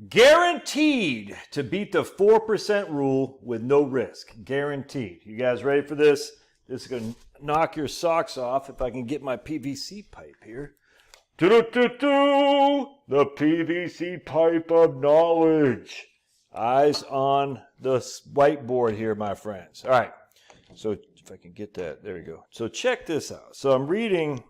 Guaranteed to beat the 4% rule with no risk. Guaranteed. You guys ready for this? This is going to knock your socks off if I can get my PVC pipe here. The PVC pipe of knowledge. Eyes on the whiteboard here, my friends. All right. So if I can get that, there we go. So check this out. So I'm reading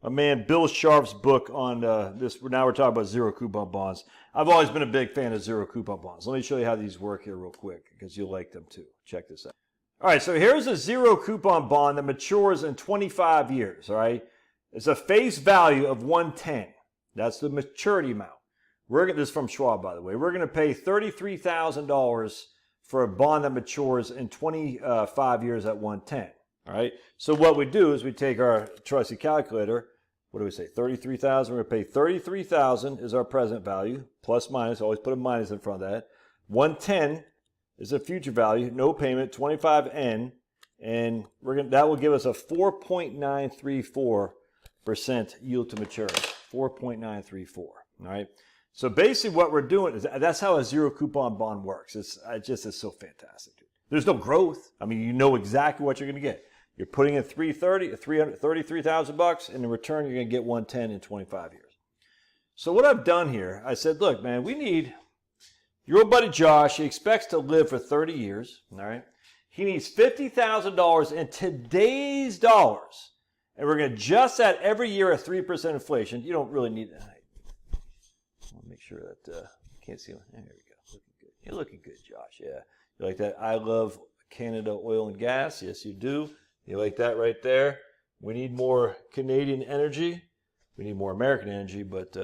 my man Bill Sharp's book on this. Now we're talking about zero coupon bonds. I've always been a big fan of zero coupon bonds. Let me show you how these work here real quick because you'll like them too. Check this out. All right, so here's a zero coupon bond that matures in 25 years, all right? It's a face value of 110. That's the maturity amount. This is from Schwab, by the way. We're going to pay $33,000 for a bond that matures in 25 years at 110, all right? So what we do is we take our trusty calculator. What do we say? 33,000. We're going to pay 33,000 is our present value, plus minus. Always put a minus in front of that. 110 is a future value, no payment, 25N, and that will give us a 4.934% yield to maturity. 4.934. All right. So basically, what we're doing is that's how a zero coupon bond works. It's so fantastic. There's no growth. I mean, you know exactly what you're going to get. You're putting in $33,000, and in return, you're going to get 110 in 25 years. So what I've done here, I said, look, man, we need your old buddy Josh. He expects to live for 30 years. All right. He needs $50,000 in today's dollars, and we're going to adjust that every year at 3% inflation. You don't really need that. I'll make sure that can't see. There we go. Looking good. You're looking good, Josh. Yeah. You like that? I love Canada oil and gas. Yes, you do. You like that right there? We need more Canadian energy. We need more American energy, but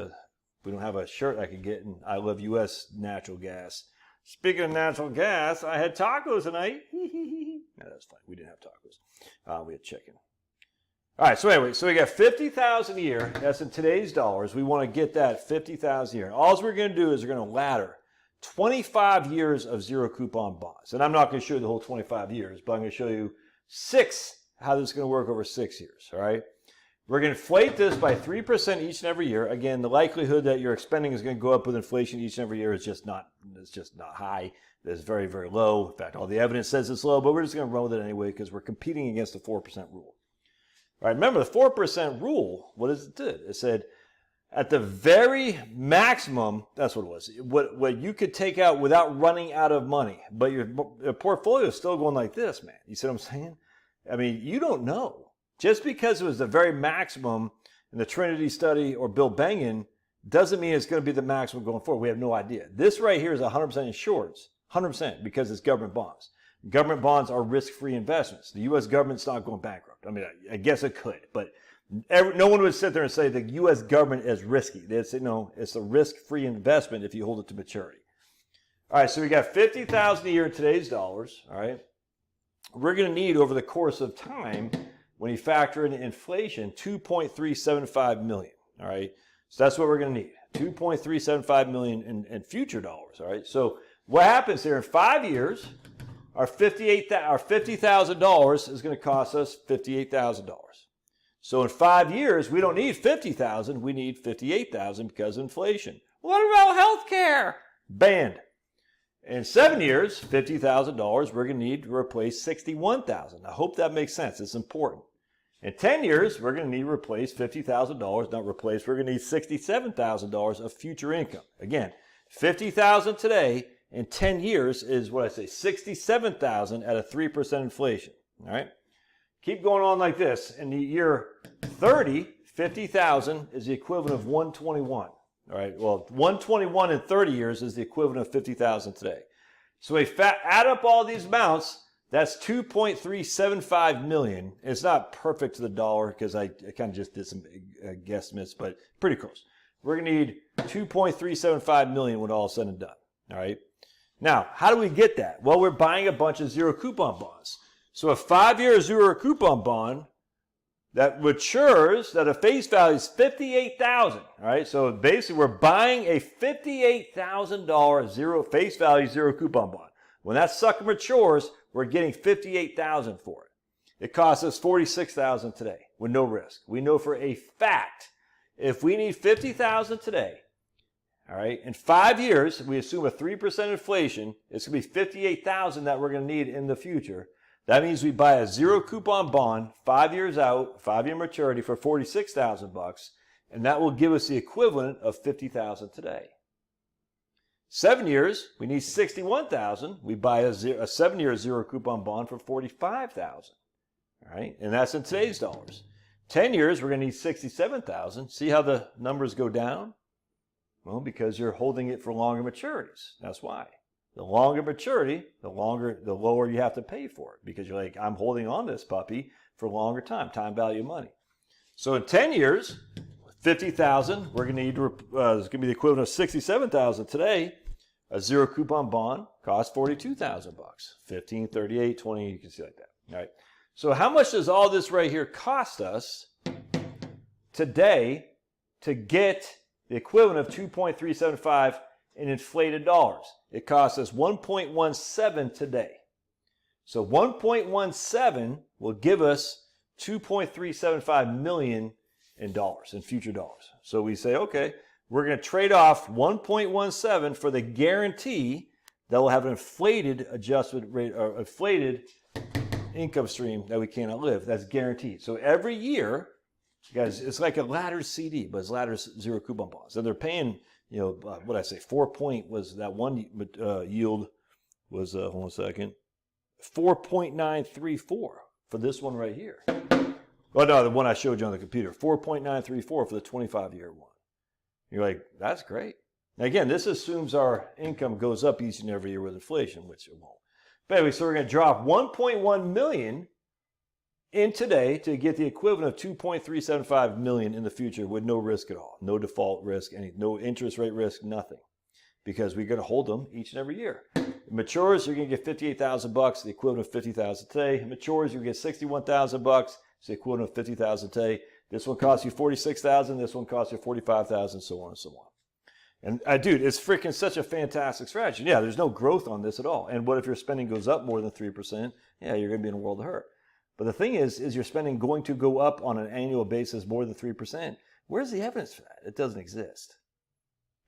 we don't have a shirt I could get, and I love U.S. natural gas. Speaking of natural gas, I had tacos tonight. No, that's fine. We didn't have tacos. We had chicken. All right, so anyway, so we got $50,000 a year. That's in today's dollars. We want to get that $50,000 a year. All we're going to do is we're going to ladder 25 years of zero coupon bonds. And I'm not going to show you the whole 25 years, but I'm going to show you how this is going to work over 6 years, all right? We're going to inflate this by 3% each and every year. Again, the likelihood that your spending is going to go up with inflation each and every year is just not high. It's very, very low. In fact, all the evidence says it's low, but we're just going to run with it anyway because we're competing against the 4% rule. All right, remember the 4% rule, what does it do? It said at the very maximum, that's what it was, what you could take out without running out of money. But your portfolio is still going like this, man. You see what I'm saying? I mean, you don't know. Just because it was the very maximum in the Trinity study or Bill Bengen doesn't mean it's going to be the maximum going forward. We have no idea. This right here is 100% insurance, 100% because it's government bonds. Government bonds are risk-free investments. The U.S. government's not going bankrupt. I mean, I guess it could, but no one would sit there and say the U.S. government is risky. They'd say, no, it's a risk-free investment if you hold it to maturity. All right, so we got $50,000 a year in today's dollars, all right? We're going to need over the course of time, when you factor in inflation, $2.375 million, all right? So that's what we're going to need, $2.375 million in future dollars, all right? So what happens here in 5 years, our $50,000 is going to cost us $58,000. So in 5 years, we don't need $50,000, we need $58,000 because of inflation. What about health care? Banned. In 7 years, $50,000, we're going to need to replace $61,000. I hope that makes sense. It's important. In 10 years, we're going to need to replace $50,000, not replace, we're going to need $67,000 of future income. Again, $50,000 today, in 10 years is what I say, $67,000 at a 3% inflation, all right? Keep going on like this. In the year 30, $50,000 is the equivalent of 121, all right? Well, 121 in 30 years is the equivalent of $50,000 today. So we add up all these amounts, that's $2.375 million. It's not perfect to the dollar because I kind of just did some guesstimates, but pretty close. We're going to need $2.375 million when all is said and done, all right? Now, how do we get that? Well, we're buying a bunch of zero coupon bonds. So a 5-year zero coupon bond that matures, that a face value is $58,000. All right, so basically we're buying a $58,000 face value zero coupon bond. When that sucker matures, we're getting $58,000 for it. It costs us $46,000 today with no risk. We know for a fact if we need $50,000 today, All right. In 5 years, we assume a 3% inflation. It's going to be $58,000 that we're going to need in the future. That means we buy a zero coupon bond 5 years out, 5-year maturity for $46,000, and that will give us the equivalent of $50,000 today. 7 years, we need $61,000. We buy a 7-year zero coupon bond for $45,000. All right, and that's in today's dollars. 10 years, we're going to need $67,000. See how the numbers go down? Well, because you're holding it for longer maturities. That's why. The longer maturity, the lower you have to pay for it, because you're like, I'm holding on to this puppy for a longer time value of money. So in 10 years, $50,000, we're going to need it's going to be the equivalent of $67,000 today. A zero coupon bond costs $42,000. 15, 38, 20, you can see like that. All right. So how much does all this right here cost us today to get the equivalent of 2.375 in inflated dollars? It costs us 1.17 today. So 1.17 will give us 2.375 million in dollars, in future dollars. So we say, okay, we're going to trade off 1.17 for the guarantee that we'll have an inflated adjustment rate or inflated income stream that we cannot live. That's guaranteed. So every year, guys, it's like a laddered CD, but it's laddered zero coupon bonds. And they're paying, you know, what I say, 4 point was that one yield was, hold on a second, 4.934 for this one right here. Well, no, the one I showed you on the computer, 4.934 for the 25-year one. You're like, that's great. Now, again, this assumes our income goes up each and every year with inflation, which it won't. But anyway, so we're going to drop 1.1 million in today to get the equivalent of 2.375 million in the future with no risk at all. No default risk, no interest rate risk, nothing. Because we're going to hold them each and every year. It matures, you're going to get $58,000, the equivalent of $50,000 today. It matures, you get $61,000, it's the equivalent of $50,000 today. This one costs you $46,000, this one costs you $45,000, so on and so on. And dude, it's freaking such a fantastic strategy. Yeah, there's no growth on this at all. And what if your spending goes up more than 3%? Yeah, you're going to be in a world of hurt. But the thing is your spending going to go up on an annual basis more than 3%? Where's the evidence for that? It doesn't exist.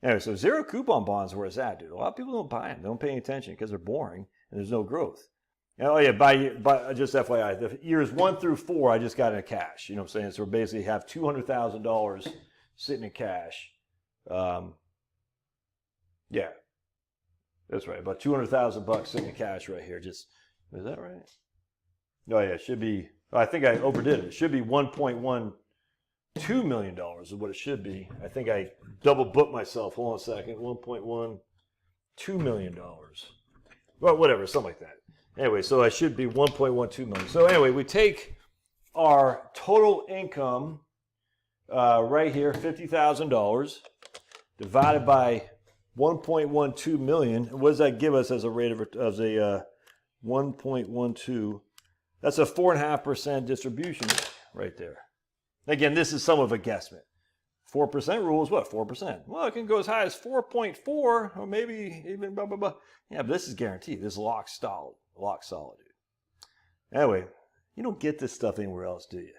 Anyway, so zero coupon bonds where it's at, dude. A lot of people don't buy them. They don't pay any attention because they're boring and there's no growth. And, oh yeah, by just FYI, the years 1 through 4, I just got in cash. You know what I'm saying? So we basically have $200,000 sitting in cash. Yeah, that's right. About $200,000 sitting in cash right here. Just, is that right? Oh yeah, it should be. I think I overdid it. It should be $1.12 million is what it should be. I think I double booked myself. Hold on a second. $1.12 million. Well, whatever, something like that. Anyway, so I should be 1.12 million. So anyway, we take our total income right here, $50,000, divided by 1.12 million. What does that give us as a rate of 1.12? That's a 4.5% distribution right there. Again, this is some of a guesstimate. 4% rule is what? 4%. Well, it can go as high as 4.4 or maybe even blah, blah, blah. Yeah, but this is guaranteed. This is lock solid, dude. Anyway, you don't get this stuff anywhere else, do you?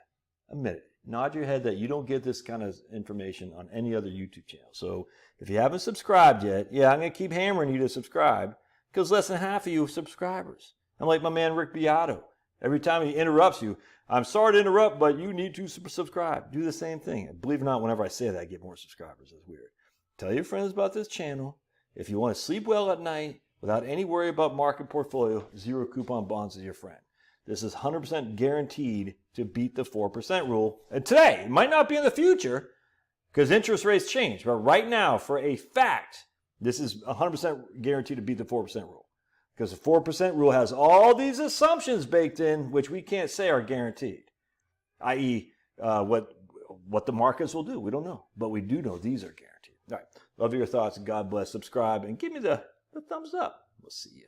Admit it. Nod your head that you don't get this kind of information on any other YouTube channel. So if you haven't subscribed yet, yeah, I'm going to keep hammering you to subscribe because less than half of you are subscribers. I'm like my man Rick Beato. Every time he interrupts you, I'm sorry to interrupt, but you need to subscribe. Do the same thing. Believe it or not, whenever I say that, I get more subscribers. That's weird. Tell your friends about this channel. If you want to sleep well at night without any worry about market portfolio, zero coupon bonds is your friend. This is 100% guaranteed to beat the 4% rule. And today, it might not be in the future because interest rates change. But right now, for a fact, this is 100% guaranteed to beat the 4% rule. Because the 4% rule has all these assumptions baked in, which we can't say are guaranteed. I.e., what the markets will do. We don't know. But we do know these are guaranteed. All right. Love your thoughts. God bless. Subscribe. And give me the thumbs up. We'll see you.